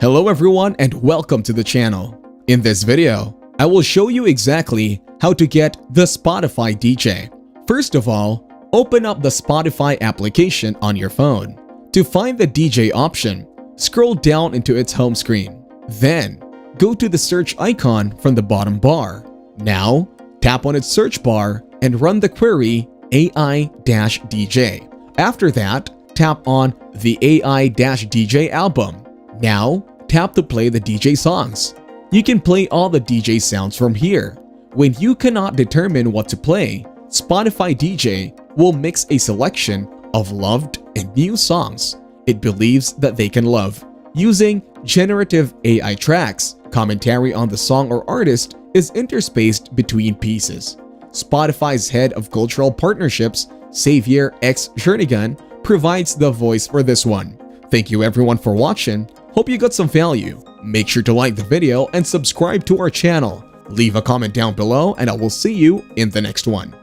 Hello everyone and welcome to the channel. In this video, I will show you exactly how to get the Spotify DJ. First of all, open up the Spotify application on your phone. To find the DJ option, scroll down into its home screen. Then, go to the search icon from the bottom bar. Now, tap on its search bar and run the query AI-DJ. After that, tap on the AI-DJ album. Now, tap to play the DJ songs. You can play all the DJ sounds from here. When you cannot determine what to play, Spotify DJ will mix a selection of loved and new songs it believes that they can love. Using generative AI tracks, commentary on the song or artist is interspaced between pieces. Spotify's head of cultural partnerships, Xavier X. Jernigan, provides the voice for this one. Thank you everyone for watching. Hope you got some value. Make sure to like the video and subscribe to our channel. Leave a comment down below and I will see you in the next one.